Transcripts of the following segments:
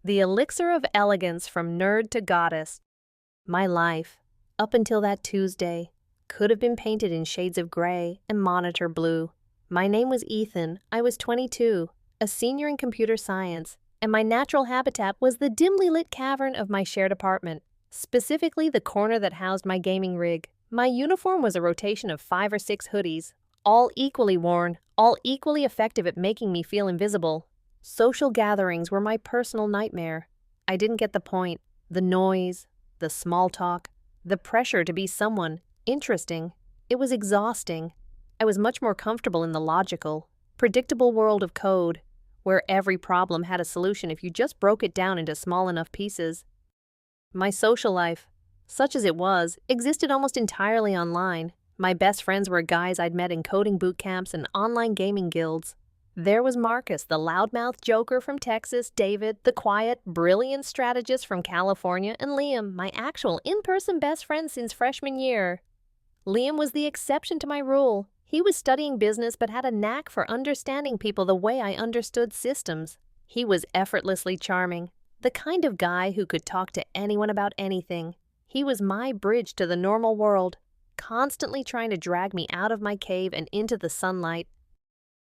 The elixir of elegance from nerd to goddess. My life, up until that Tuesday, could have been painted in shades of gray and monitor blue. My name was Ethan, I was 22, a senior in computer science, and my natural habitat was the dimly lit cavern of my shared apartment, specifically the corner that housed my gaming rig. My uniform was a rotation of 5 or 6 hoodies, all equally worn, all equally effective at making me feel invisible. Social gatherings were my personal nightmare. I didn't get the point. The noise, the small talk, the pressure to be someone interesting. It was exhausting. I was much more comfortable in the logical, predictable world of code, where every problem had a solution if you just broke it down into small enough pieces. My social life, such as it was, existed almost entirely online. My best friends were guys I'd met in coding boot camps and online gaming guilds. There was Marcus, the loudmouth joker from Texas, David, the quiet, brilliant strategist from California, and Liam, my actual in-person best friend since freshman year. Liam was the exception to my rule. He was studying business but had a knack for understanding people the way I understood systems. He was effortlessly charming, the kind of guy who could talk to anyone about anything. He was my bridge to the normal world, constantly trying to drag me out of my cave and into the sunlight.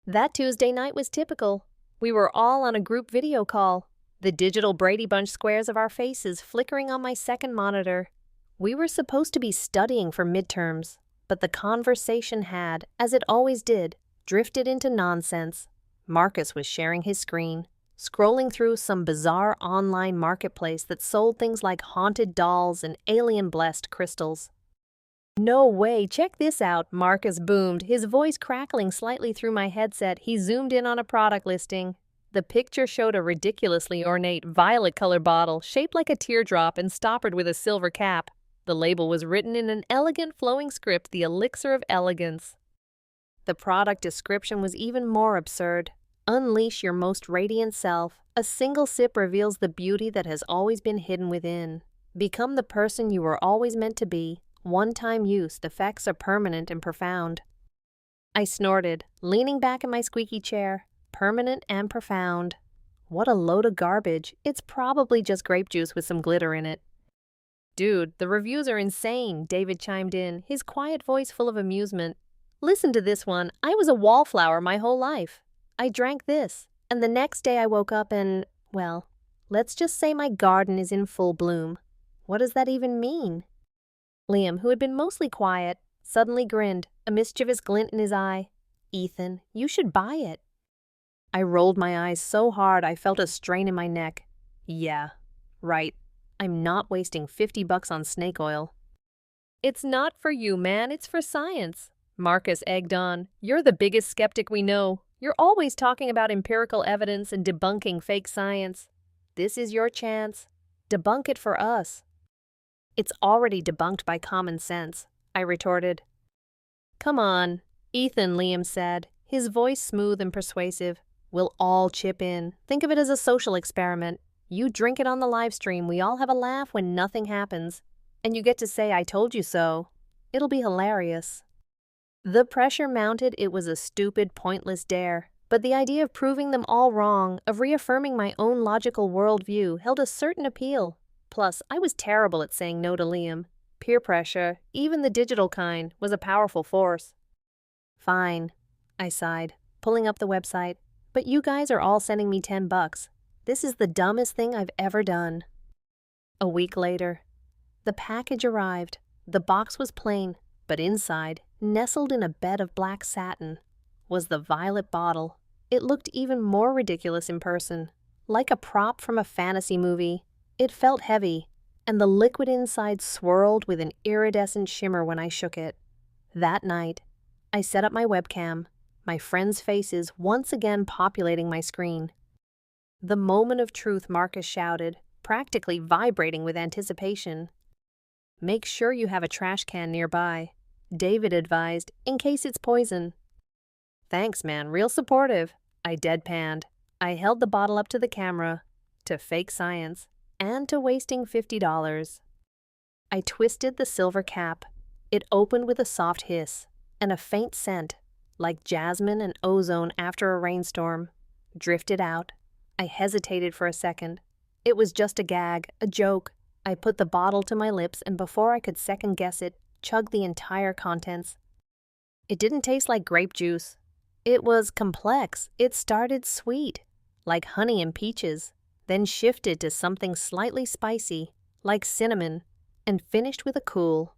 That Tuesday night was typical. We were all on a group video call, the digital Brady Bunch squares of our faces flickering on my second monitor. We were supposed to be studying for midterms, but the conversation had, as it always did, drifted into nonsense. Marcus was sharing his screen, scrolling through some bizarre online marketplace that sold things like haunted dolls and alien-blessed crystals. "No way, check this out," Marcus boomed, his voice crackling slightly through my headset. He zoomed in on a product listing. The picture showed a ridiculously ornate violet-colored bottle shaped like a teardrop and stoppered with a silver cap. The label was written in an elegant flowing script, the elixir of elegance. The product description was even more absurd. Unleash your most radiant self. A single sip reveals the beauty that has always been hidden within. Become the person you were always meant to be. One-time use, the effects are permanent and profound. I snorted, leaning back in my squeaky chair. Permanent and profound. What a load of garbage. It's probably just grape juice with some glitter in it. "Dude, the reviews are insane," David chimed in, his quiet voice full of amusement. "Listen to this one. I was a wallflower my whole life. I drank this, and the next day I woke up and, well, let's just say my garden is in full bloom. What does that even mean?" Liam, who had been mostly quiet, suddenly grinned, a mischievous glint in his eye. "Ethan, you should buy it." I rolled my eyes so hard I felt a strain in my neck. Yeah, right. I'm not wasting $50 on snake oil. "It's not for you, man. It's for science," Marcus egged on. "You're the biggest skeptic we know. You're always talking about empirical evidence and debunking fake science. This is your chance. Debunk it for us." "It's already debunked by common sense," I retorted. "Come on," Ethan, Liam said, his voice smooth and persuasive. "We'll all chip in. Think of it as a social experiment. You drink it on the live stream, we all have a laugh when nothing happens. And you get to say, 'I told you so.' It'll be hilarious." The pressure mounted. It was a stupid, pointless dare. But the idea of proving them all wrong, of reaffirming my own logical worldview, held a certain appeal. Plus, I was terrible at saying no to Liam. Peer pressure, even the digital kind, was a powerful force. "Fine," I sighed, pulling up the website. "But you guys are all sending me $10. This is the dumbest thing I've ever done." A week later, the package arrived. The box was plain, but inside, nestled in a bed of black satin, was the violet bottle. It looked even more ridiculous in person, like a prop from a fantasy movie. It felt heavy, and the liquid inside swirled with an iridescent shimmer when I shook it. That night, I set up my webcam, my friends' faces once again populating my screen. "The moment of truth," Marcus shouted, practically vibrating with anticipation. "Make sure you have a trash can nearby," David advised, "in case it's poison." "Thanks, man, real supportive," I deadpanned. I held the bottle up to the camera, to fake science, and to wasting $50. I twisted the silver cap. It opened with a soft hiss, and a faint scent, like jasmine and ozone after a rainstorm, drifted out. I hesitated for a second, It was just a gag, a joke. I put the bottle to my lips and before I could second guess it, chugged the entire contents. It didn't taste like grape juice. It was complex. It started sweet, like honey and peaches, then shifted to something slightly spicy, like cinnamon, and finished with a cool,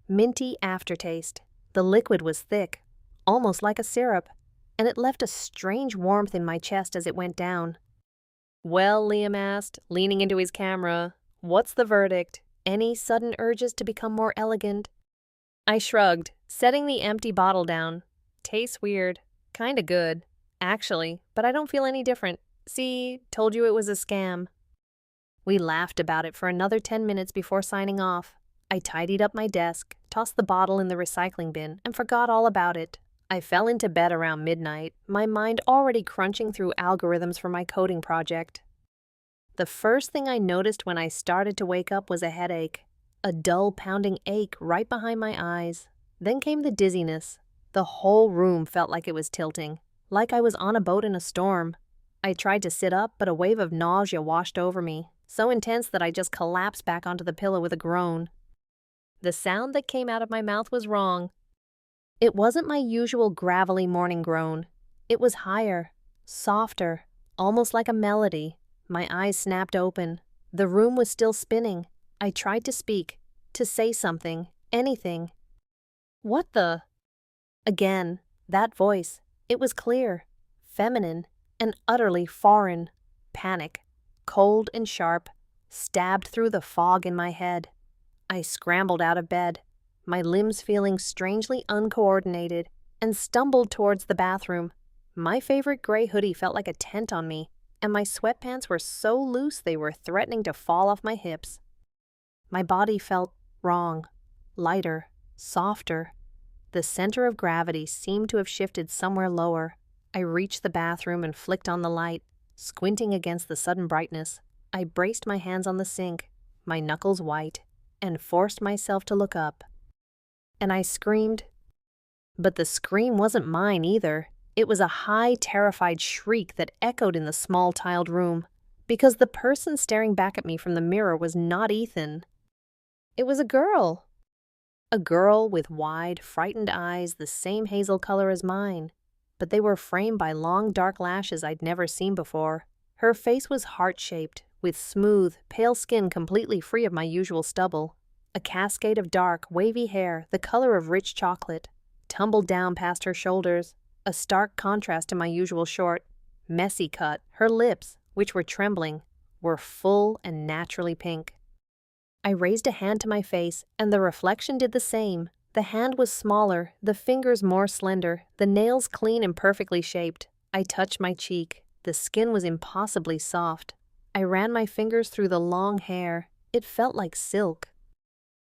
minty aftertaste. The liquid was thick, almost like a syrup, and it left a strange warmth in my chest as it went down. "Well," Liam asked, leaning into his camera, "what's the verdict? Any sudden urges to become more elegant?" I shrugged, setting the empty bottle down. "Tastes weird. Kinda good, actually, but I don't feel any different. See, told you it was a scam." We laughed about it for another 10 minutes before signing off. I tidied up my desk, tossed the bottle in the recycling bin, and forgot all about it. I fell into bed around midnight, my mind already crunching through algorithms for my coding project. The first thing I noticed when I started to wake up was a headache, a dull pounding ache right behind my eyes. Then came the dizziness. The whole room felt like it was tilting, like I was on a boat in a storm. I tried to sit up, but a wave of nausea washed over me, so intense that I just collapsed back onto the pillow with a groan. The sound that came out of my mouth was wrong. It wasn't my usual gravelly morning groan. It was higher, softer, almost like a melody. My eyes snapped open. The room was still spinning. I tried to speak, to say something, anything. "What the?" Again, that voice. It was clear, feminine, and utterly foreign. Panic, cold and sharp, stabbed through the fog in my head. I scrambled out of bed, my limbs feeling strangely uncoordinated, and stumbled towards the bathroom. My favorite gray hoodie felt like a tent on me, and my sweatpants were so loose they were threatening to fall off my hips. My body felt wrong, lighter, softer. The center of gravity seemed to have shifted somewhere lower. I reached the bathroom and flicked on the light, squinting against the sudden brightness. I braced my hands on the sink, my knuckles white, and forced myself to look up. And I screamed. But the scream wasn't mine either. It was a high, terrified shriek that echoed in the small tiled room, because the person staring back at me from the mirror was not Ethan. It was a girl. A girl with wide, frightened eyes the same hazel color as mine, but they were framed by long, dark lashes I'd never seen before. Her face was heart-shaped, with smooth, pale skin completely free of my usual stubble. A cascade of dark, wavy hair, the color of rich chocolate, tumbled down past her shoulders, a stark contrast to my usual short, messy cut. Her lips, which were trembling, were full and naturally pink. I raised a hand to my face, and the reflection did the same. The hand was smaller, the fingers more slender, the nails clean and perfectly shaped. I touched my cheek. The skin was impossibly soft. I ran my fingers through the long hair. It felt like silk.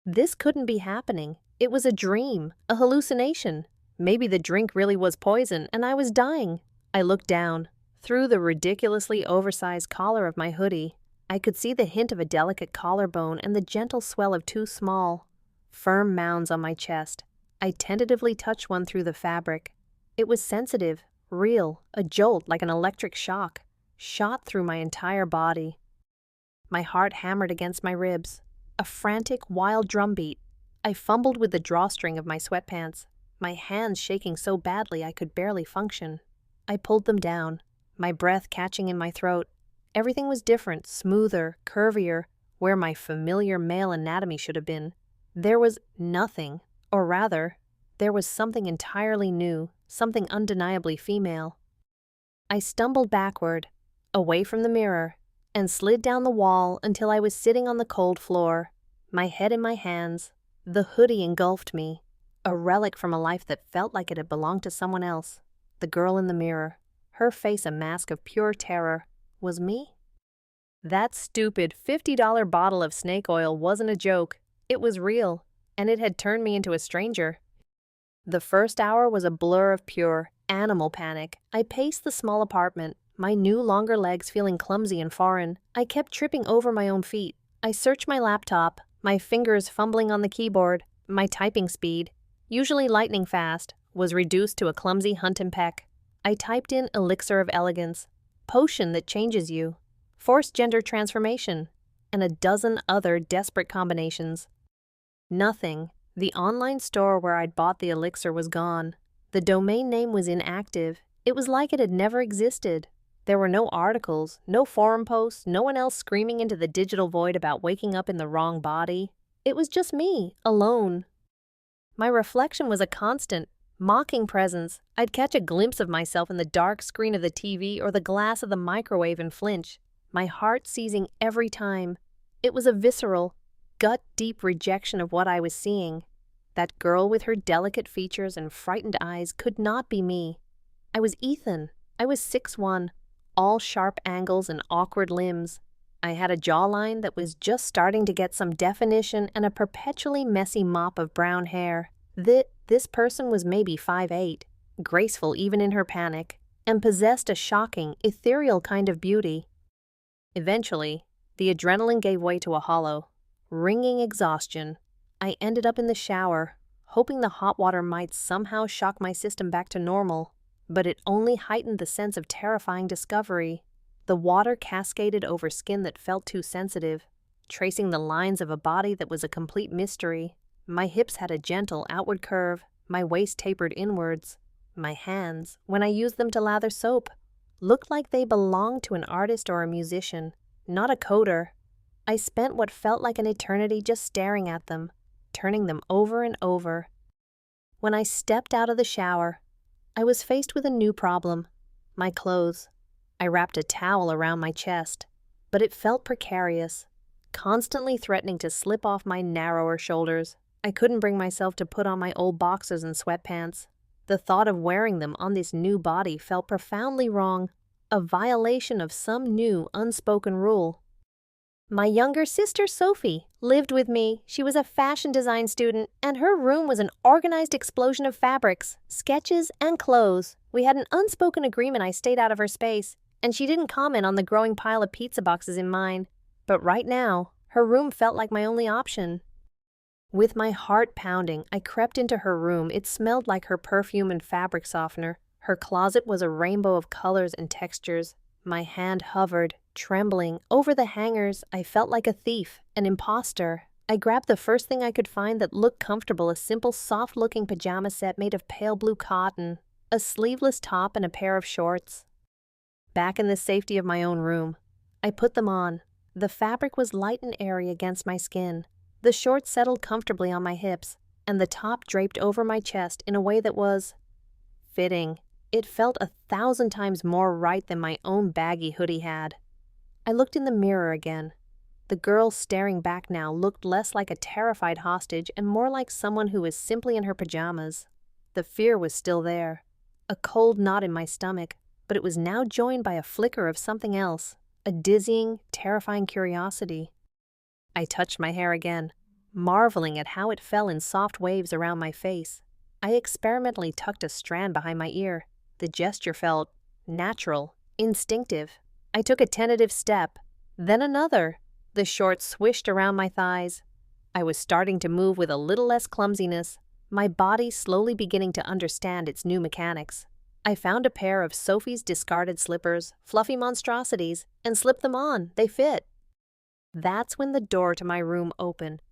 This couldn't be happening. It was a dream, a hallucination. Maybe the drink really was poison, and I was dying. I looked down. Through the ridiculously oversized collar of my hoodie, I could see the hint of a delicate collarbone and the gentle swell of two small, firm mounds on my chest. I tentatively touched one through the fabric. It was sensitive, real, a jolt like an electric shock, shot through my entire body. My heart hammered against my ribs, a frantic, wild drumbeat. I fumbled with the drawstring of my sweatpants, my hands shaking so badly I could barely function. I pulled them down, my breath catching in my throat. Everything was different, smoother, curvier, where my familiar male anatomy should have been. There was nothing, or rather, there was something entirely new, something undeniably female. I stumbled backward, away from the mirror, and slid down the wall until I was sitting on the cold floor, my head in my hands. The hoodie engulfed me, a relic from a life that felt like it had belonged to someone else. The girl in the mirror, her face a mask of pure terror, was me? That stupid $50 bottle of snake oil wasn't a joke. It was real, and it had turned me into a stranger. The first hour was a blur of pure, animal panic. I paced the small apartment, my new longer legs feeling clumsy and foreign. I kept tripping over my own feet. I searched my laptop, my fingers fumbling on the keyboard. My typing speed, usually lightning fast, was reduced to a clumsy hunt and peck. I typed in elixir of elegance, potion that changes you, forced gender transformation, and a dozen other desperate combinations. Nothing. The online store where I'd bought the elixir was gone. The domain name was inactive. It was like it had never existed. There were no articles, no forum posts, no one else screaming into the digital void about waking up in the wrong body. It was just me, alone. My reflection was a constant, mocking presence. I'd catch a glimpse of myself in the dark screen of the TV or the glass of the microwave and flinch, my heart seizing every time. It was a visceral, gut-deep rejection of what I was seeing. That girl with her delicate features and frightened eyes could not be me. I was Ethan. I was 6'1", all sharp angles and awkward limbs. I had a jawline that was just starting to get some definition and a perpetually messy mop of brown hair. This person was maybe 5'8", graceful even in her panic, and possessed a shocking, ethereal kind of beauty. Eventually, the adrenaline gave way to a hollow, ringing exhaustion. I ended up in the shower, hoping the hot water might somehow shock my system back to normal, but it only heightened the sense of terrifying discovery. The water cascaded over skin that felt too sensitive, tracing the lines of a body that was a complete mystery. My hips had a gentle outward curve, my waist tapered inwards. My hands, when I used them to lather soap, looked like they belonged to an artist or a musician, not a coder. I spent what felt like an eternity just staring at them, turning them over and over. When I stepped out of the shower, I was faced with a new problem: my clothes. I wrapped a towel around my chest, but it felt precarious, constantly threatening to slip off my narrower shoulders. I couldn't bring myself to put on my old boxers and sweatpants. The thought of wearing them on this new body felt profoundly wrong, a violation of some new, unspoken rule. My younger sister, Sophie, lived with me. She was a fashion design student, and her room was an organized explosion of fabrics, sketches, and clothes. We had an unspoken agreement I stayed out of her space, and she didn't comment on the growing pile of pizza boxes in mine. But right now, her room felt like my only option. With my heart pounding, I crept into her room. It smelled like her perfume and fabric softener. Her closet was a rainbow of colors and textures. My hand hovered, trembling, over the hangers. I felt like a thief, an imposter. I grabbed the first thing I could find that looked comfortable, a simple, soft-looking pajama set made of pale blue cotton, a sleeveless top and a pair of shorts. Back in the safety of my own room, I put them on. The fabric was light and airy against my skin. The shorts settled comfortably on my hips, and the top draped over my chest in a way that was fitting. It felt 1,000 times more right than my own baggy hoodie had. I looked in the mirror again. The girl staring back now looked less like a terrified hostage and more like someone who was simply in her pajamas. The fear was still there, a cold knot in my stomach, but it was now joined by a flicker of something else, a dizzying, terrifying curiosity. I touched my hair again, marveling at how it fell in soft waves around my face. I experimentally tucked a strand behind my ear. The gesture felt natural, instinctive. I took a tentative step, then another. The shorts swished around my thighs. I was starting to move with a little less clumsiness, my body slowly beginning to understand its new mechanics. I found a pair of Sophie's discarded slippers, fluffy monstrosities, and slipped them on. They fit. That's when the door to my room opened.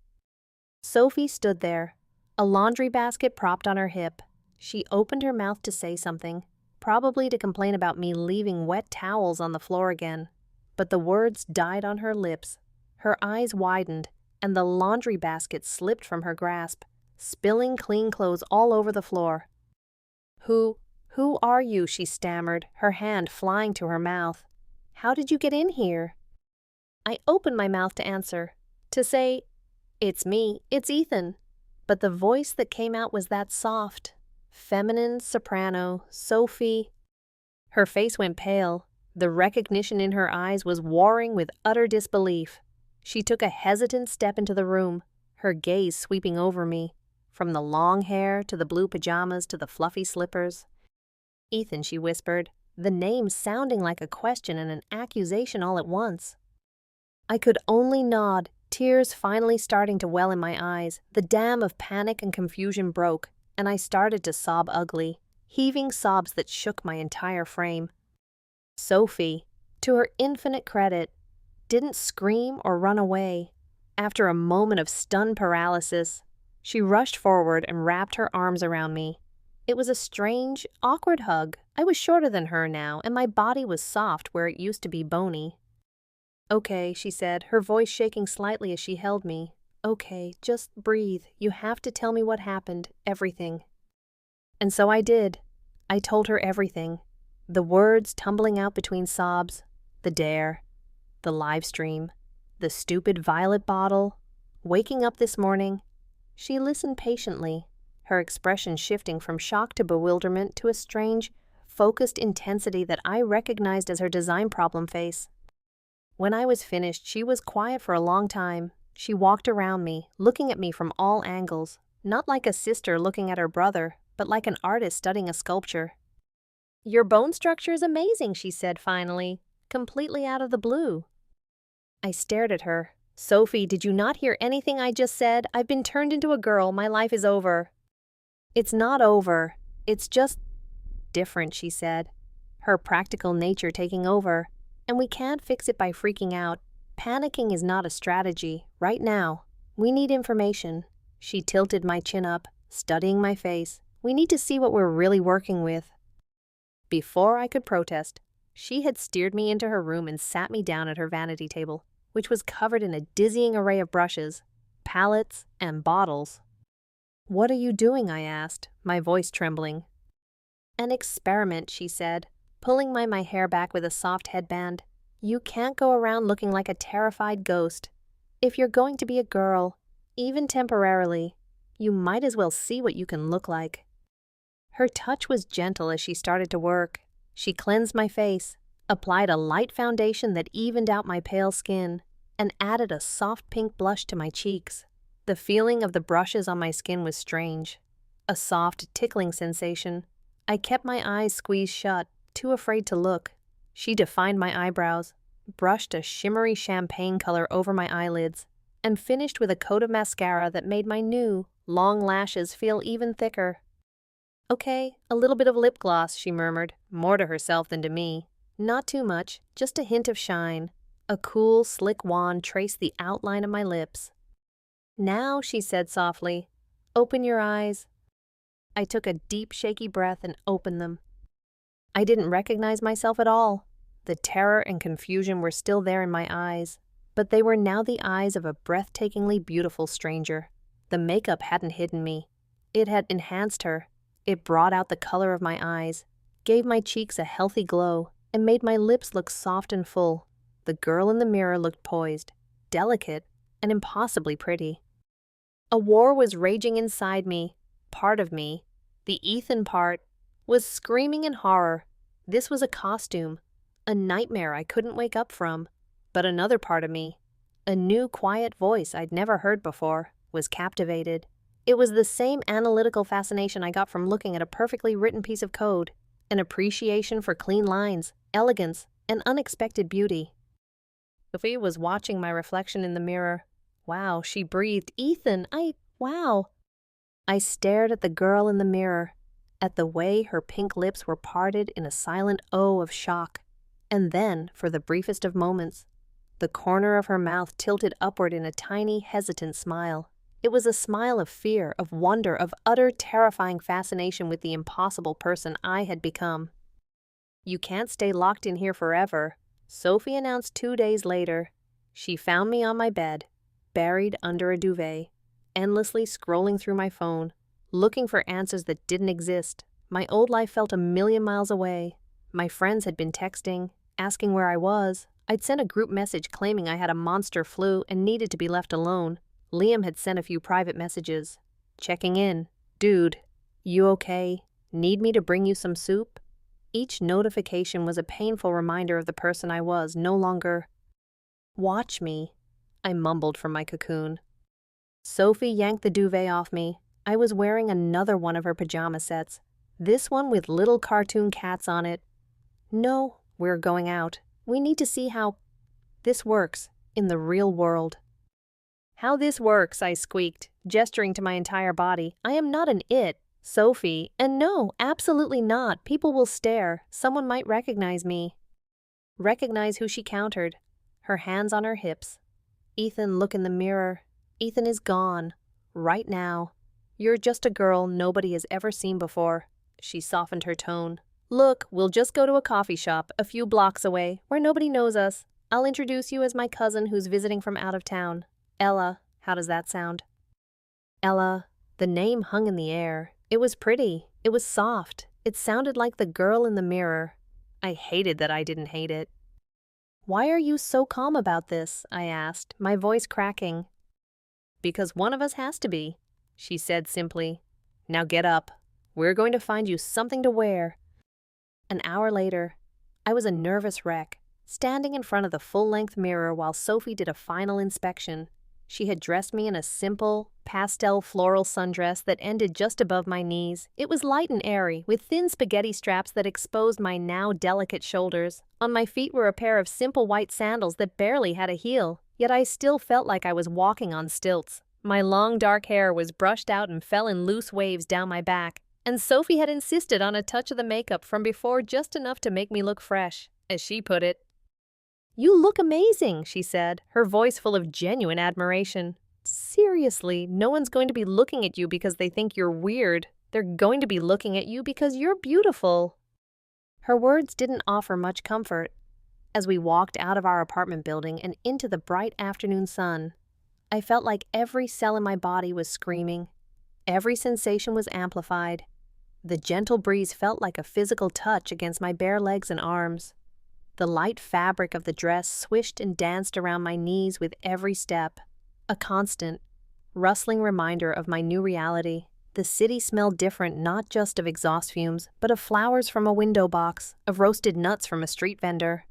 Sophie stood there, a laundry basket propped on her hip. She opened her mouth to say something, probably to complain about me leaving wet towels on the floor again. But the words died on her lips. Her eyes widened, and the laundry basket slipped from her grasp, spilling clean clothes all over the floor. Who are you?" she stammered, her hand flying to her mouth. "How did you get in here?" I opened my mouth to answer, to say, "It's me, it's Ethan." But the voice that came out was that soft, feminine soprano, Sophie. Her face went pale. The recognition in her eyes was warring with utter disbelief. She took a hesitant step into the room, her gaze sweeping over me, from the long hair to the blue pajamas to the fluffy slippers. "Ethan," she whispered, the name sounding like a question and an accusation all at once. I could only nod, tears finally starting to well in my eyes. The dam of panic and confusion broke, and I started to sob ugly, heaving sobs that shook my entire frame. Sophie, to her infinite credit, didn't scream or run away. After a moment of stunned paralysis, she rushed forward and wrapped her arms around me. It was a strange, awkward hug. I was shorter than her now, and my body was soft where it used to be bony. "Okay," she said, her voice shaking slightly as she held me. "Okay, just breathe. You have to tell me what happened, everything." And so I did. I told her everything. The words tumbling out between sobs, the dare, the live stream, the stupid violet bottle, waking up this morning. She listened patiently, her expression shifting from shock to bewilderment to a strange, focused intensity that I recognized as her design problem face. When I was finished, she was quiet for a long time. She walked around me, looking at me from all angles, not like a sister looking at her brother, but like an artist studying a sculpture. "Your bone structure is amazing," she said finally, completely out of the blue. I stared at her. "Sophie, did you not hear anything I just said? I've been turned into a girl. My life is over." "It's not over. It's just different," she said, her practical nature taking over. "And we can't fix it by freaking out. Panicking is not a strategy. Right now, we need information." She tilted my chin up, studying my face. "We need to see what we're really working with." Before I could protest, she had steered me into her room and sat me down at her vanity table, which was covered in a dizzying array of brushes, palettes, and bottles. "What are you doing?" I asked, my voice trembling. "An experiment," she said, pulling my hair back with a soft headband. "You can't go around looking like a terrified ghost. If you're going to be a girl, even temporarily, you might as well see what you can look like." Her touch was gentle as she started to work. She cleansed my face, applied a light foundation that evened out my pale skin, and added a soft pink blush to my cheeks. The feeling of the brushes on my skin was strange, a soft, tickling sensation. I kept my eyes squeezed shut, too afraid to look. She defined my eyebrows, brushed a shimmery champagne color over my eyelids, and finished with a coat of mascara that made my new, long lashes feel even thicker. "Okay, a little bit of lip gloss," she murmured, more to herself than to me. "Not too much, just a hint of shine." A cool, slick wand traced the outline of my lips. "Now," she said softly, "open your eyes." I took a deep, shaky breath and opened them. I didn't recognize myself at all. The terror and confusion were still there in my eyes, but they were now the eyes of a breathtakingly beautiful stranger. The makeup hadn't hidden me. It had enhanced her. It brought out the color of my eyes, gave my cheeks a healthy glow, and made my lips look soft and full. The girl in the mirror looked poised, delicate, and impossibly pretty. A war was raging inside me. Part of me, the Ethan part, was screaming in horror. This was a costume, a nightmare I couldn't wake up from. But another part of me, a new quiet voice I'd never heard before, was captivated. It was the same analytical fascination I got from looking at a perfectly written piece of code, an appreciation for clean lines, elegance, and unexpected beauty. Sophie was watching my reflection in the mirror. "Wow," she breathed. "Ethan, wow." I stared at the girl in the mirror, at the way her pink lips were parted in a silent O of shock. And then, for the briefest of moments, the corner of her mouth tilted upward in a tiny, hesitant smile. It was a smile of fear, of wonder, of utter, terrifying fascination with the impossible person I had become. "You can't stay locked in here forever," Sophie announced 2 days later. She found me on my bed, buried under a duvet, endlessly scrolling through my phone, looking for answers that didn't exist. My old life felt a million miles away. My friends had been texting, asking where I was. I'd sent a group message claiming I had a monster flu and needed to be left alone. Liam had sent a few private messages, checking in. "Dude, you okay? Need me to bring you some soup?" Each notification was a painful reminder of the person I was, no longer. "Watch me," I mumbled from my cocoon. Sophie yanked the duvet off me. I was wearing another one of her pajama sets, this one with little cartoon cats on it. "No, we're going out. We need to see how this works in the real world." "How this works," I squeaked, gesturing to my entire body. "I am not an it, Sophie, and no, absolutely not. People will stare. Someone might recognize me." Recognize who, she countered. her hands on her hips. Ethan, look in the mirror. Ethan is gone. Right now. You're just a girl nobody has ever seen before. She softened her tone. Look, we'll just go to a coffee shop a few blocks away where nobody knows us. I'll introduce you as my cousin who's visiting from out of town. Ella. How does that sound? Ella. The name hung in the air. It was pretty. It was soft. It sounded like the girl in the mirror. I hated that I didn't hate it. Why are you so calm about this? I asked, my voice cracking. Because one of us has to be, she said simply. Now get up. We're going to find you something to wear. An hour later, I was a nervous wreck, standing in front of the full-length mirror while Sophie did a final inspection. She had dressed me in a simple, pastel floral sundress that ended just above my knees. It was light and airy, with thin spaghetti straps that exposed my now delicate shoulders. On my feet were a pair of simple white sandals that barely had a heel, yet I still felt like I was walking on stilts. My long dark hair was brushed out and fell in loose waves down my back, and Sophie had insisted on a touch of the makeup from before just enough to make me look fresh, as she put it. You look amazing, she said, her voice full of genuine admiration. Seriously, no one's going to be looking at you because they think you're weird. They're going to be looking at you because you're beautiful. Her words didn't offer much comfort. As we walked out of our apartment building and into the bright afternoon sun, I felt like every cell in my body was screaming. Every sensation was amplified. The gentle breeze felt like a physical touch against my bare legs and arms. The light fabric of the dress swished and danced around my knees with every step, a constant, rustling reminder of my new reality. The city smelled different not just of exhaust fumes, but of flowers from a window box, of roasted nuts from a street vendor.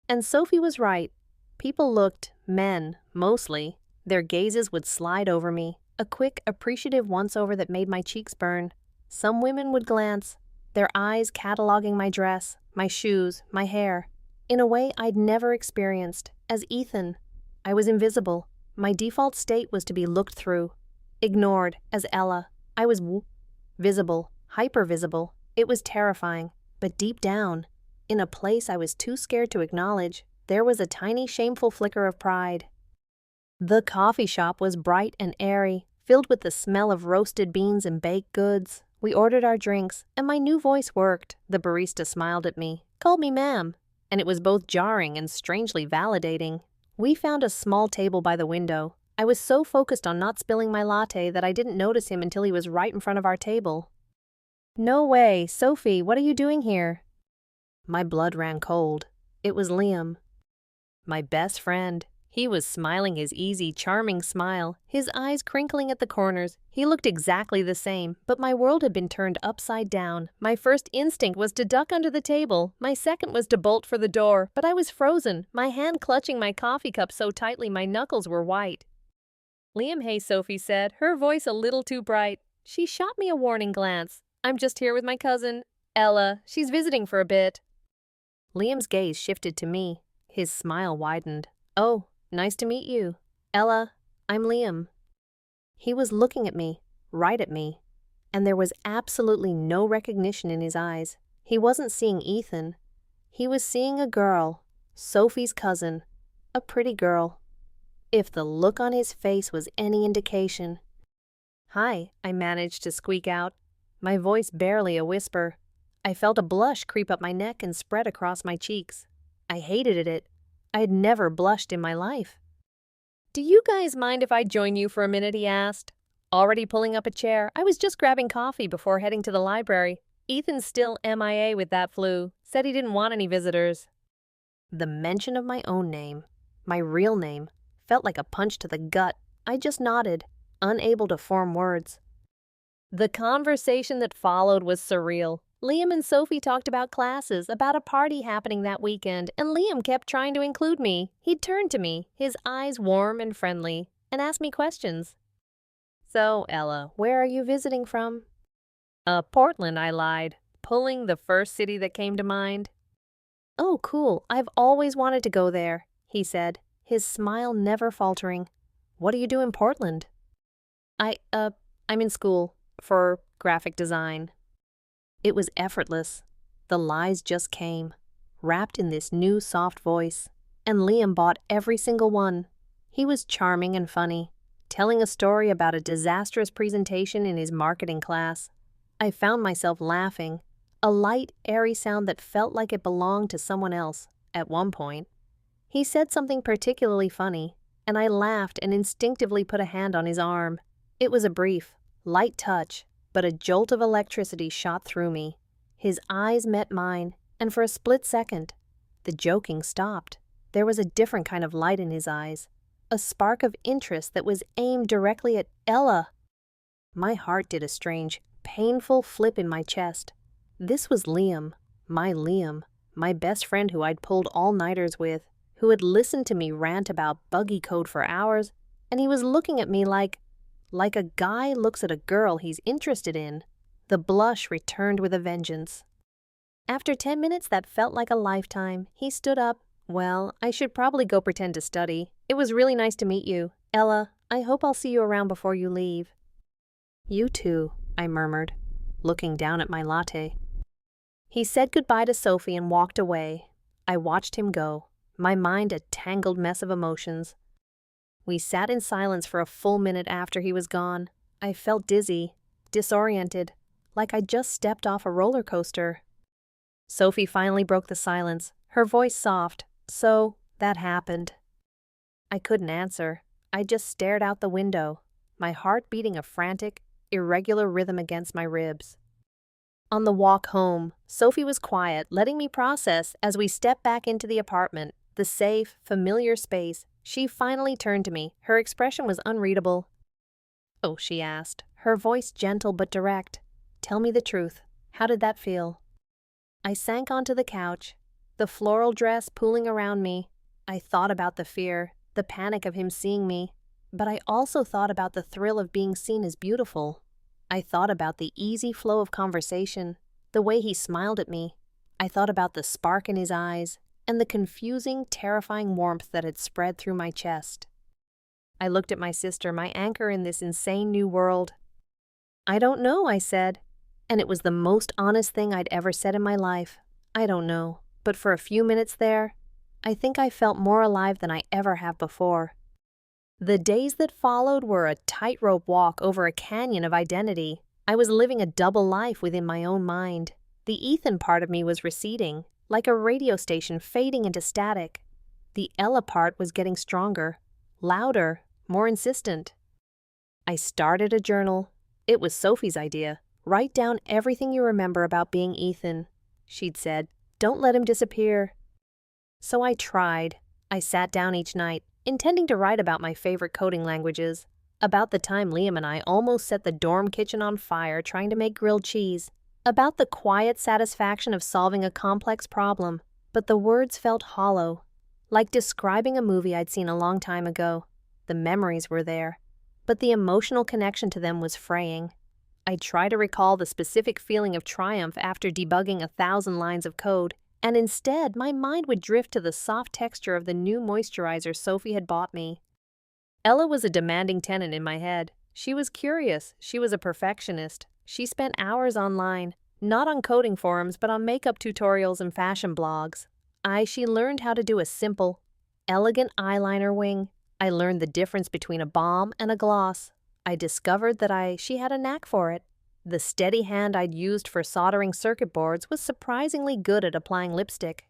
And Sophie was right. People looked, men, mostly. Their gazes would slide over me, a quick, appreciative once-over that made my cheeks burn. Some women would glance, their eyes cataloging my dress, my shoes, my hair, in a way I'd never experienced. As Ethan, I was invisible. My default state was to be looked through, ignored. As Ella, I was visible, hyper-visible. It was terrifying, but deep down, in a place I was too scared to acknowledge, there was a tiny shameful flicker of pride. The coffee shop was bright and airy, filled with the smell of roasted beans and baked goods. We ordered our drinks, and my new voice worked. The barista smiled at me, called me ma'am, and it was both jarring and strangely validating. We found a small table by the window. I was so focused on not spilling my latte that I didn't notice him until he was right in front of our table. No way, Sophie, what are you doing here? My blood ran cold. It was Liam, my best friend. He was smiling his easy, charming smile, his eyes crinkling at the corners. He looked exactly the same, but my world had been turned upside down. My first instinct was to duck under the table. My second was to bolt for the door, but I was frozen, my hand clutching my coffee cup so tightly my knuckles were white. Liam, hey, Sophie said, her voice a little too bright. She shot me a warning glance. I'm just here with my cousin, Ella. She's visiting for a bit. Liam's gaze shifted to me. His smile widened. Oh. Nice to meet you. Ella, I'm Liam. He was looking at me, right at me, and there was absolutely no recognition in his eyes. He wasn't seeing Ethan. He was seeing a girl, Sophie's cousin, a pretty girl. If the look on his face was any indication. Hi, I managed to squeak out, my voice barely a whisper. I felt a blush creep up my neck and spread across my cheeks. I hated it. I had never blushed in my life. Do you guys mind if I join you for a minute, he asked. Already pulling up a chair, I was just grabbing coffee before heading to the library. Ethan's still MIA with that flu, said he didn't want any visitors. The mention of my own name, my real name, felt like a punch to the gut. I just nodded, unable to form words. The conversation that followed was surreal. Liam and Sophie talked about classes, about a party happening that weekend, and Liam kept trying to include me. He'd turn to me, his eyes warm and friendly, and ask me questions. So, Ella, where are you visiting from? Portland, I lied, pulling the first city that came to mind. Oh, cool. I've always wanted to go there, he said, his smile never faltering. What do you do in Portland? I'm in school for graphic design. It was effortless. The lies just came, wrapped in this new soft voice. and Liam bought every single one. He was charming and funny, telling a story about a disastrous presentation in his marketing class. I found myself laughing, a light, airy sound that felt like it belonged to someone else at one point. He said something particularly funny, and I laughed and instinctively put a hand on his arm. It was a brief, light touch, but a jolt of electricity shot through me. His eyes met mine, and for a split second, the joking stopped. There was a different kind of light in his eyes, a spark of interest that was aimed directly at Ella. My heart did a strange, painful flip in my chest. This was Liam, my best friend who I'd pulled all-nighters with, who had listened to me rant about buggy code for hours, and he was looking at me like a guy looks at a girl he's interested in. The blush returned with a vengeance. After 10 minutes that felt like a lifetime, he stood up. Well, I should probably go pretend to study. It was really nice to meet you. Ella, I hope I'll see you around before you leave. You too, I murmured, looking down at my latte. He said goodbye to Sophie and walked away. I watched him go, my mind a tangled mess of emotions. We sat in silence for a full minute after he was gone. I felt dizzy, disoriented, like I'd just stepped off a roller coaster. Sophie finally broke the silence, her voice soft. So, that happened. I couldn't answer. I just stared out the window, my heart beating a frantic, irregular rhythm against my ribs. On the walk home, Sophie was quiet, letting me process as we stepped back into the apartment, the safe, familiar space. She finally turned to me. Her expression was unreadable. "Oh," she asked, her voice gentle but direct. "Tell me the truth. How did that feel?" I sank onto the couch, the floral dress pooling around me. I thought about the fear, the panic of him seeing me, but I also thought about the thrill of being seen as beautiful. I thought about the easy flow of conversation, the way he smiled at me. I thought about the spark in his eyes and the confusing, terrifying warmth that had spread through my chest. I looked at my sister, my anchor in this insane new world. "I don't know," I said, and it was the most honest thing I'd ever said in my life. I don't know, but for a few minutes there, I think I felt more alive than I ever have before. The days that followed were a tightrope walk over a canyon of identity. I was living a double life within my own mind. The Ethan part of me was receding, like a radio station fading into static. The Ella part was getting stronger, louder, more insistent. I started a journal. It was Sophie's idea. "Write down everything you remember about being Ethan," she'd said. "Don't let him disappear." So I tried. I sat down each night, intending to write about my favorite coding languages, about the time Liam and I almost set the dorm kitchen on fire trying to make grilled cheese, about the quiet satisfaction of solving a complex problem. But the words felt hollow, like describing a movie I'd seen a long time ago. The memories were there, but the emotional connection to them was fraying. I'd try to recall the specific feeling of triumph after debugging 1,000 lines of code, and instead my mind would drift to the soft texture of the new moisturizer Sophie had bought me. Ella was a demanding tenant in my head. She was curious. She was a perfectionist. She spent hours online, not on coding forums, but on makeup tutorials and fashion blogs. She learned how to do a simple, elegant eyeliner wing. I learned the difference between a balm and a gloss. I discovered that she had a knack for it. The steady hand I'd used for soldering circuit boards was surprisingly good at applying lipstick.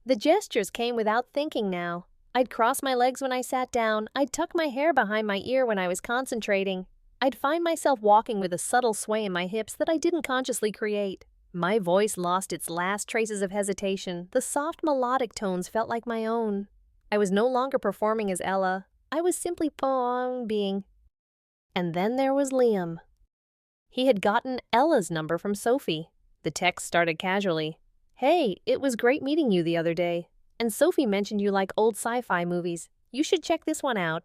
The gestures came without thinking now. I'd cross my legs when I sat down. I'd tuck my hair behind my ear when I was concentrating. I'd find myself walking with a subtle sway in my hips that I didn't consciously create. My voice lost its last traces of hesitation. The soft melodic tones felt like my own. I was no longer performing as Ella. I was simply being. And then there was Liam. He had gotten Ella's number from Sophie. The text started casually. "Hey, it was great meeting you the other day. And Sophie mentioned you like old sci-fi movies. You should check this one out."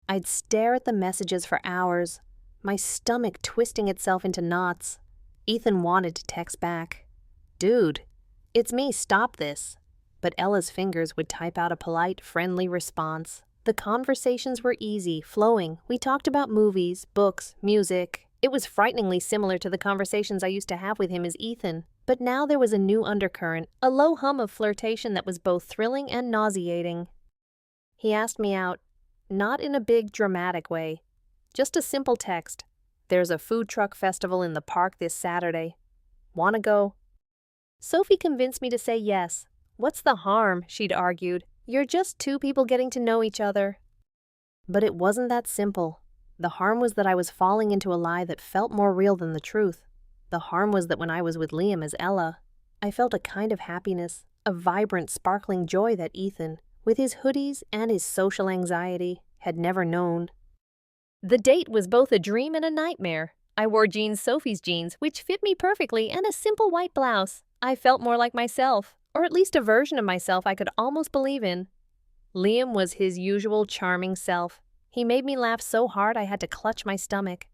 I'd stare at the messages for hours, my stomach twisting itself into knots. Ethan wanted to text back. "Dude, it's me, stop this." But Ella's fingers would type out a polite, friendly response. The conversations were easy, flowing. We talked about movies, books, music. It was frighteningly similar to the conversations I used to have with him as Ethan. But now there was a new undercurrent, a low hum of flirtation that was both thrilling and nauseating. He asked me out, not in a big, dramatic way. Just a simple text. "There's a food truck festival in the park this Saturday. Wanna go?" Sophie convinced me to say yes. What's the harm, she'd argued. You're just two people getting to know each other. But it wasn't that simple. The harm was that I was falling into a lie that felt more real than the truth. The harm was that when I was with Liam as Ella, I felt a kind of happiness, a vibrant, sparkling joy that Ethan, with his hoodies and his social anxiety, had never known. The date was both a dream and a nightmare. I wore Sophie's jeans, which fit me perfectly, and a simple white blouse. I felt more like myself, or at least a version of myself I could almost believe in. Liam was his usual charming self. He made me laugh so hard I had to clutch my stomach.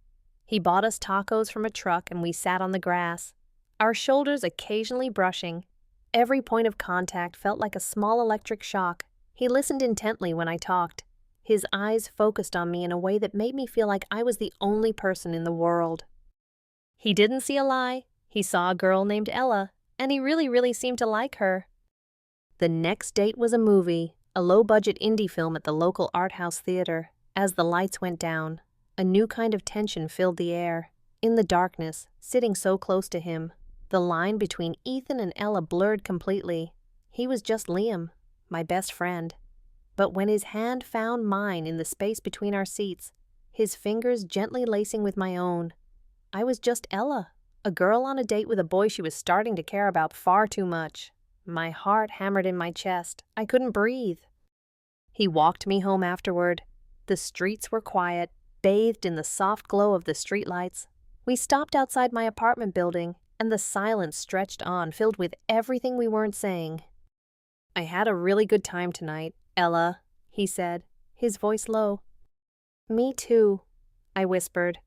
He bought us tacos from a truck and we sat on the grass, our shoulders occasionally brushing. Every point of contact felt like a small electric shock. He listened intently when I talked. His eyes focused on me in a way that made me feel like I was the only person in the world. He didn't see a lie. He saw a girl named Ella, and he really seemed to like her. The next date was a movie, a low-budget indie film at the local art house theater. As the lights went down, a new kind of tension filled the air. In the darkness, sitting so close to him, the line between Ethan and Ella blurred completely. He was just Liam, my best friend. But when his hand found mine in the space between our seats, his fingers gently lacing with my own, I was just Ella, a girl on a date with a boy she was starting to care about far too much. My heart hammered in my chest. I couldn't breathe. He walked me home afterward. The streets were quiet, bathed in the soft glow of the streetlights. We stopped outside my apartment building, and the silence stretched on, filled with everything we weren't saying. "I had a really good time tonight, Ella," he said, his voice low. "Me too," I whispered.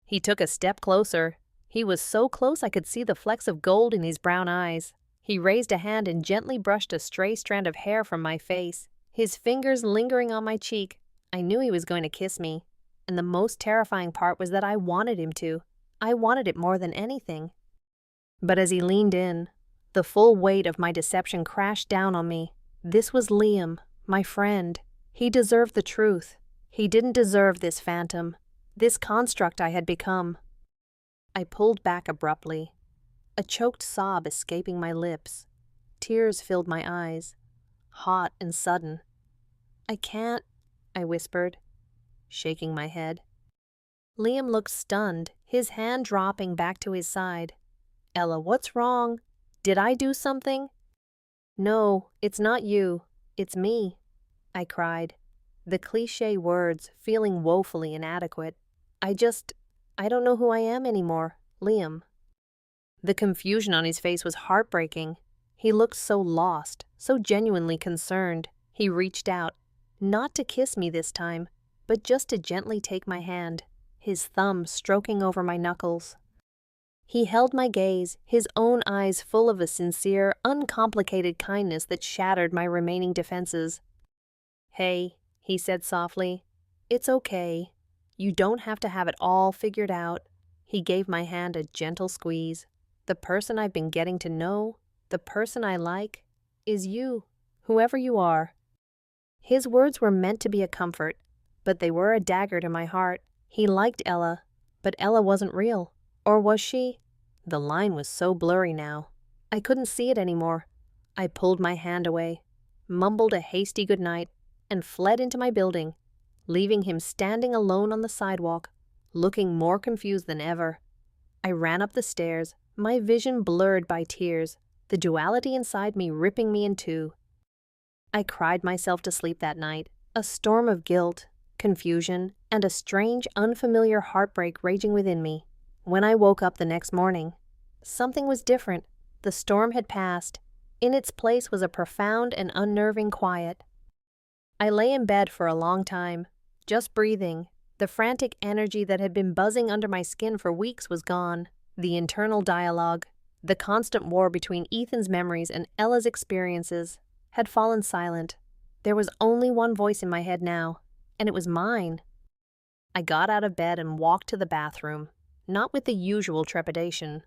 He took a step closer. He was so close I could see the flecks of gold in his brown eyes. He raised a hand and gently brushed a stray strand of hair from my face, his fingers lingering on my cheek. I knew he was going to kiss me, and the most terrifying part was that I wanted him to. I wanted it more than anything. But as he leaned in, the full weight of my deception crashed down on me. This was Liam, my friend. He deserved the truth. He didn't deserve this phantom, this construct I had become. I pulled back abruptly, a choked sob escaping my lips. Tears filled my eyes, hot and sudden. "I can't," I whispered, shaking my head. Liam looked stunned, his hand dropping back to his side. "Ella, what's wrong? Did I do something?" "No, it's not you. It's me," I cried, the cliché words feeling woefully inadequate. I don't know who I am anymore, Liam." The confusion on his face was heartbreaking. He looked so lost, so genuinely concerned. He reached out, not to kiss me this time, but just to gently take my hand, his thumb stroking over my knuckles. He held my gaze, his own eyes full of a sincere, uncomplicated kindness that shattered my remaining defenses. "Hey," he said softly, "it's okay. You don't have to have it all figured out." He gave my hand a gentle squeeze. "The person I've been getting to know, the person I like, is you, whoever you are." His words were meant to be a comfort, but they were a dagger to my heart. He liked Ella, but Ella wasn't real. Or was she? The line was so blurry now. I couldn't see it anymore. I pulled my hand away, mumbled a hasty goodnight, and fled into my building, leaving him standing alone on the sidewalk, looking more confused than ever. I ran up the stairs, my vision blurred by tears, the duality inside me ripping me in two. I cried myself to sleep that night, a storm of guilt, confusion, and a strange, unfamiliar heartbreak raging within me. When I woke up the next morning, something was different. The storm had passed. In its place was a profound and unnerving quiet. I lay in bed for a long time, just breathing. The frantic energy that had been buzzing under my skin for weeks was gone. The internal dialogue, the constant war between Ethan's memories and Ella's experiences, had fallen silent. There was only one voice in my head now, and it was mine. I got out of bed and walked to the bathroom, not with the usual trepidation,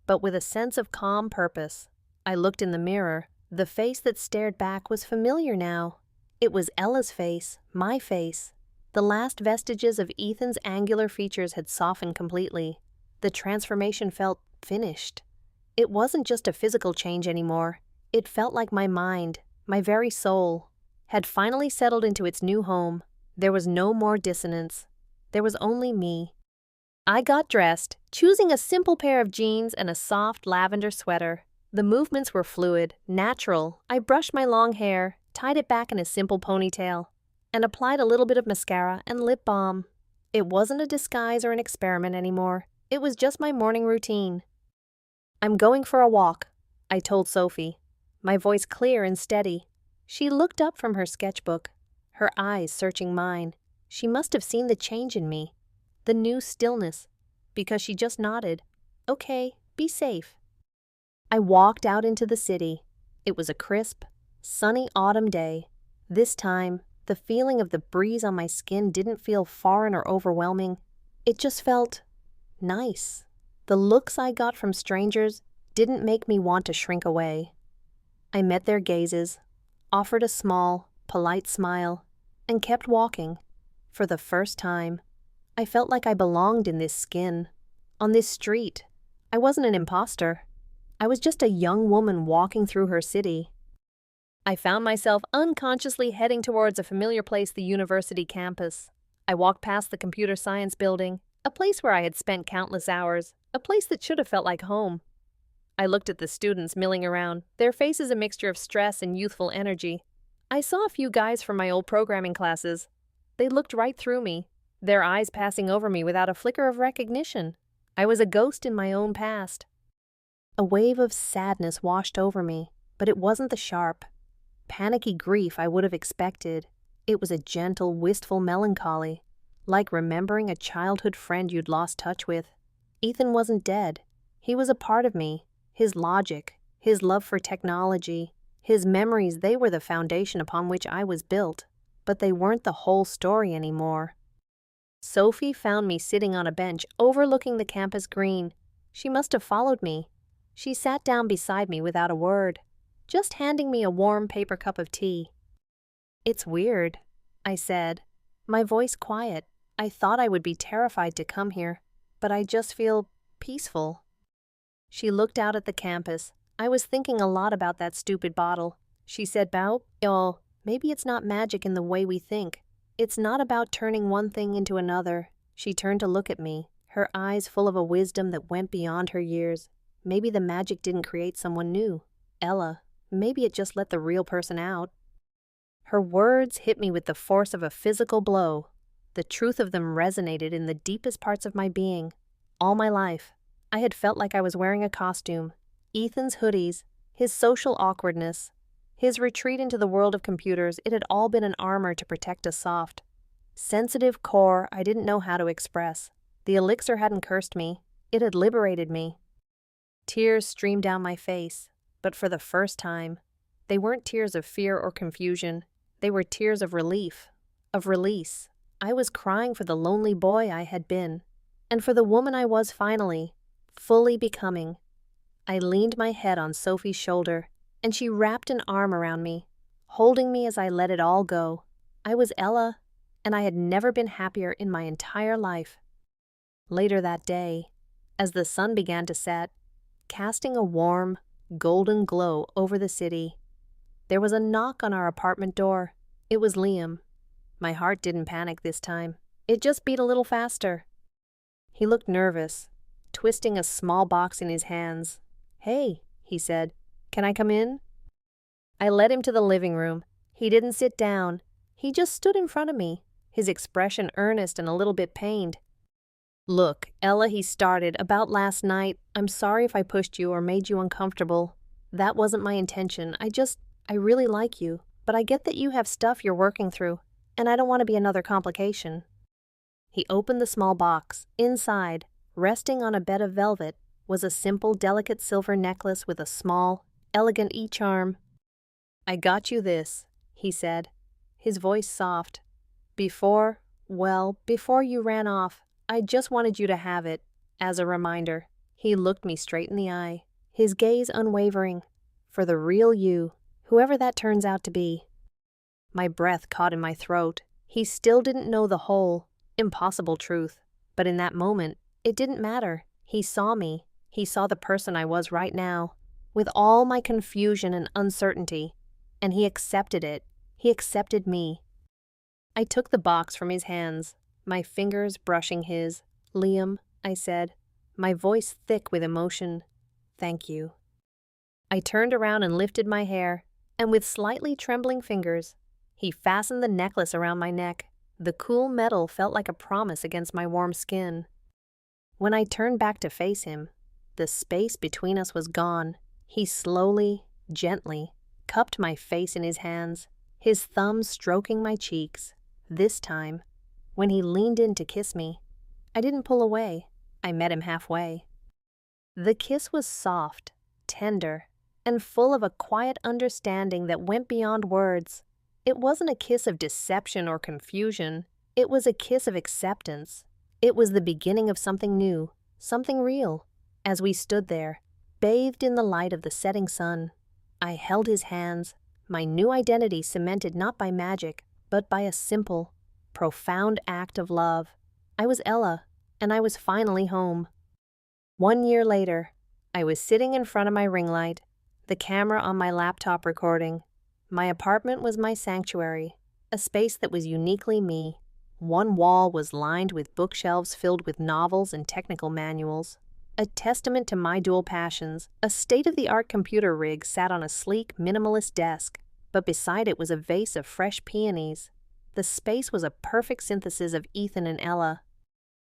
but with a sense of calm purpose. I looked in the mirror. The face that stared back was familiar now. It was Ella's face, my face. The last vestiges of Ethan's angular features had softened completely. The transformation felt finished. It wasn't just a physical change anymore. It felt like my mind, my very soul, had finally settled into its new home. There was no more dissonance. There was only me. I got dressed, choosing a simple pair of jeans and a soft lavender sweater. The movements were fluid, natural. I brushed my long hair, tied it back in a simple ponytail, and applied a little bit of mascara and lip balm. It wasn't a disguise or an experiment anymore. It was just my morning routine. "I'm going for a walk," I told Sophie, my voice clear and steady. She looked up from her sketchbook, her eyes searching mine. She must have seen the change in me, the new stillness, because she just nodded. "Okay, be safe." I walked out into the city. It was a crisp, sunny autumn day. This time, the feeling of the breeze on my skin didn't feel foreign or overwhelming. It just felt nice. The looks I got from strangers didn't make me want to shrink away. I met their gazes, offered a small, polite smile, and kept walking. For the first time, I felt like I belonged in this skin, on this street. I wasn't an imposter. I was just a young woman walking through her city. I found myself unconsciously heading towards a familiar place, the university campus. I walked past the computer science building, a place where I had spent countless hours, a place that should have felt like home. I looked at the students milling around, their faces a mixture of stress and youthful energy. I saw a few guys from my old programming classes. They looked right through me, their eyes passing over me without a flicker of recognition. I was a ghost in my own past. A wave of sadness washed over me, but it wasn't the sharp, panicky grief I would have expected. It was a gentle, wistful melancholy, like remembering a childhood friend you'd lost touch with. Ethan wasn't dead. He was a part of me. His logic, his love for technology, his memories, they were the foundation upon which I was built, but they weren't the whole story anymore. Sophie found me sitting on a bench overlooking the campus green. She must have followed me. She sat down beside me without a word, just handing me a warm paper cup of tea. "It's weird," I said, my voice quiet. I thought I would be terrified to come here, but I just feel peaceful. She looked out at the campus. "I was thinking a lot about that stupid bottle," she said. "Oh, maybe it's not magic in the way we think. It's not about turning one thing into another." She turned to look at me, her eyes full of a wisdom that went beyond her years. Maybe the magic didn't create someone new, Ella. Maybe it just let the real person out. Her words hit me with the force of a physical blow. The truth of them resonated in the deepest parts of my being. All my life, I had felt like I was wearing a costume. Ethan's hoodies, his social awkwardness, his retreat into the world of computers, it had all been an armor to protect a soft, sensitive core I didn't know how to express. The elixir hadn't cursed me. It had liberated me. Tears streamed down my face, but for the first time, they weren't tears of fear or confusion. They were tears of relief, of release. I was crying for the lonely boy I had been, and for the woman I was finally, fully becoming. I leaned my head on Sophie's shoulder, and she wrapped an arm around me, holding me as I let it all go. I was Ella, and I had never been happier in my entire life. Later that day, as the sun began to set, casting a warm, golden glow over the city, there was a knock on our apartment door. It was Liam. My heart didn't panic this time. It just beat a little faster. He looked nervous, twisting a small box in his hands. "Hey," he said, "can I come in?" I led him to the living room. He didn't sit down. He just stood in front of me, his expression earnest and a little bit pained. "Look, Ella," he started, "about last night, I'm sorry if I pushed you or made you uncomfortable. That wasn't my intention. I really like you, but I get that you have stuff you're working through, and I don't want to be another complication." He opened the small box. Inside, resting on a bed of velvet, was a simple, delicate silver necklace with a small, elegant E-charm. "I got you this," he said, his voice soft. Before you ran off, I just wanted you to have it, as a reminder." He looked me straight in the eye, his gaze unwavering. For the real you, whoever that turns out to be. My breath caught in my throat. He still didn't know the whole, impossible truth. But in that moment, it didn't matter. He saw me. He saw the person I was right now, with all my confusion and uncertainty. And he accepted it. He accepted me. I took the box from his hands, my fingers brushing his. "Liam," I said, my voice thick with emotion, "thank you." I turned around and lifted my hair, and with slightly trembling fingers, he fastened the necklace around my neck. The cool metal felt like a promise against my warm skin. When I turned back to face him, the space between us was gone. He slowly, gently, cupped my face in his hands, his thumbs stroking my cheeks. This time, when he leaned in to kiss me, I didn't pull away. I met him halfway. The kiss was soft, tender, and full of a quiet understanding that went beyond words. It wasn't a kiss of deception or confusion. It was a kiss of acceptance. It was the beginning of something new, something real. As we stood there, bathed in the light of the setting sun, I held his hands, my new identity cemented not by magic, but by a simple, profound act of love. I was Ella, and I was finally home. 1 year later, I was sitting in front of my ring light, the camera on my laptop recording. My apartment was my sanctuary, a space that was uniquely me. One wall was lined with bookshelves filled with novels and technical manuals. A testament to my dual passions, a state-of-the-art computer rig sat on a sleek, minimalist desk, but beside it was a vase of fresh peonies. The space was a perfect synthesis of Ethan and Ella.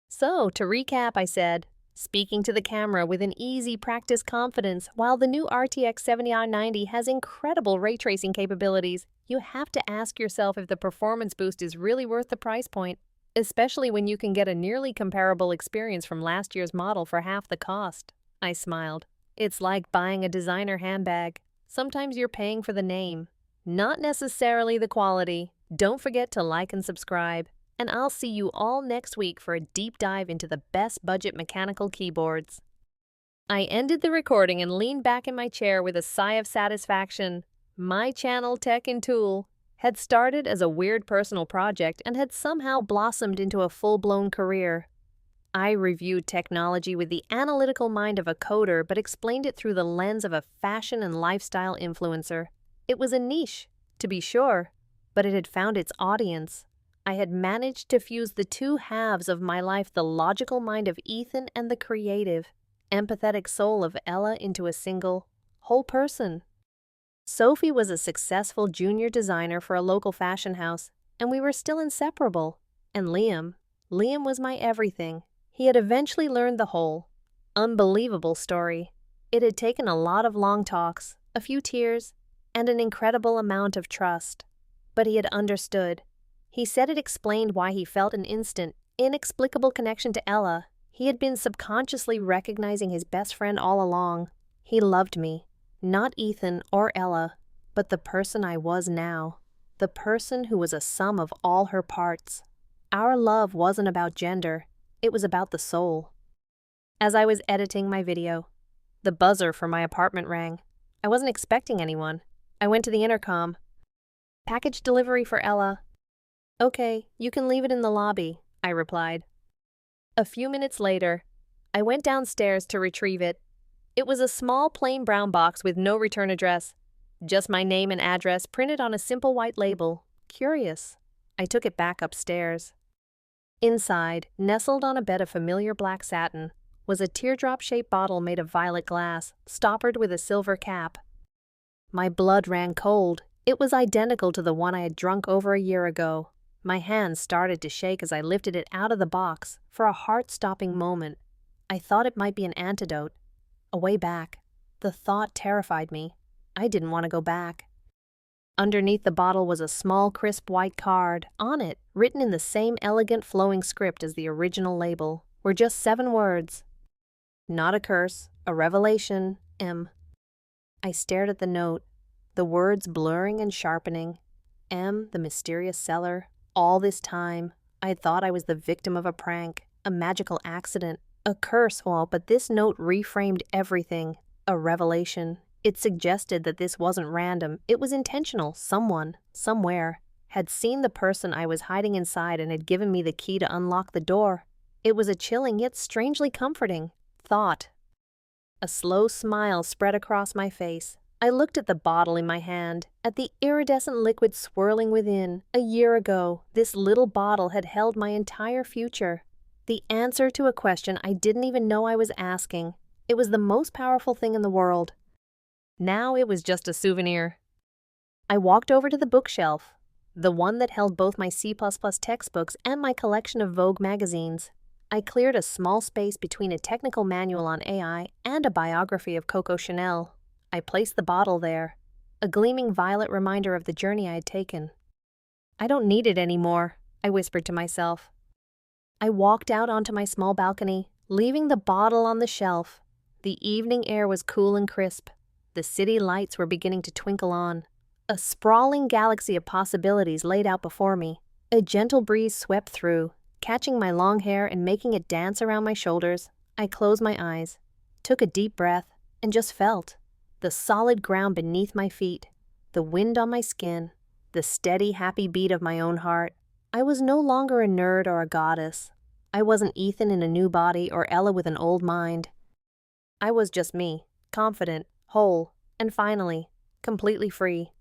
"So, to recap," I said, speaking to the camera with an easy practice confidence, while the new RTX 7090 has incredible ray tracing capabilities, you have to ask yourself if the performance boost is really worth the price point, especially when you can get a nearly comparable experience from last year's model for half the cost. I smiled. It's like buying a designer handbag. Sometimes you're paying for the name, not necessarily the quality. Don't forget to like and subscribe. And I'll see you all next week for a deep dive into the best budget mechanical keyboards. I ended the recording and leaned back in my chair with a sigh of satisfaction. My channel, Tech and Tool, had started as a weird personal project and had somehow blossomed into a full-blown career. I reviewed technology with the analytical mind of a coder, but explained it through the lens of a fashion and lifestyle influencer. It was a niche, to be sure, but it had found its audience. I had managed to fuse the two halves of my life, the logical mind of Ethan and the creative, empathetic soul of Ella, into a single, whole person. Sophie was a successful junior designer for a local fashion house, and we were still inseparable. And Liam was my everything. He had eventually learned the whole, unbelievable story. It had taken a lot of long talks, a few tears, and an incredible amount of trust. But he had understood. He said it explained why he felt an instant, inexplicable connection to Ella. He had been subconsciously recognizing his best friend all along. He loved me, not Ethan or Ella, but the person I was now, the person who was a sum of all her parts. Our love wasn't about gender, it was about the soul. As I was editing my video, the buzzer for my apartment rang. I wasn't expecting anyone. I went to the intercom. "Package delivery for Ella." "Okay, you can leave it in the lobby," I replied. A few minutes later, I went downstairs to retrieve it. It was a small plain brown box with no return address, just my name and address printed on a simple white label. Curious. I took it back upstairs. Inside, nestled on a bed of familiar black satin, was a teardrop-shaped bottle made of violet glass, stoppered with a silver cap. My blood ran cold. It was identical to the one I had drunk over a year ago. My hands started to shake as I lifted it out of the box. For a heart-stopping moment, I thought it might be an antidote, a way back. The thought terrified me. I didn't want to go back. Underneath the bottle was a small, crisp white card. On it, written in the same elegant, flowing script as the original label, were just 7 words. "Not a curse, a revelation, M." I stared at the note, the words blurring and sharpening. M, the mysterious seller. All this time, I had thought I was the victim of a prank, a magical accident, A curse, but this note reframed everything. A revelation. It suggested that this wasn't random, it was intentional. Someone, somewhere, had seen the person I was hiding inside and had given me the key to unlock the door. It was a chilling yet strangely comforting thought. A slow smile spread across my face. I looked at the bottle in my hand, at the iridescent liquid swirling within. A year ago, this little bottle had held my entire future. The answer to a question I didn't even know I was asking. It was the most powerful thing in the world. Now it was just a souvenir. I walked over to the bookshelf, the one that held both my C++ textbooks and my collection of Vogue magazines. I cleared a small space between a technical manual on AI and a biography of Coco Chanel. I placed the bottle there, a gleaming violet reminder of the journey I had taken. I don't need it anymore, I whispered to myself. I walked out onto my small balcony, leaving the bottle on the shelf. The evening air was cool and crisp. The city lights were beginning to twinkle on. A sprawling galaxy of possibilities laid out before me. A gentle breeze swept through, catching my long hair and making it dance around my shoulders. I closed my eyes, took a deep breath, and just felt. The solid ground beneath my feet, the wind on my skin, the steady, happy beat of my own heart. I was no longer a nerd or a goddess. I wasn't Ethan in a new body or Ella with an old mind. I was just me, confident, whole, and finally, completely free.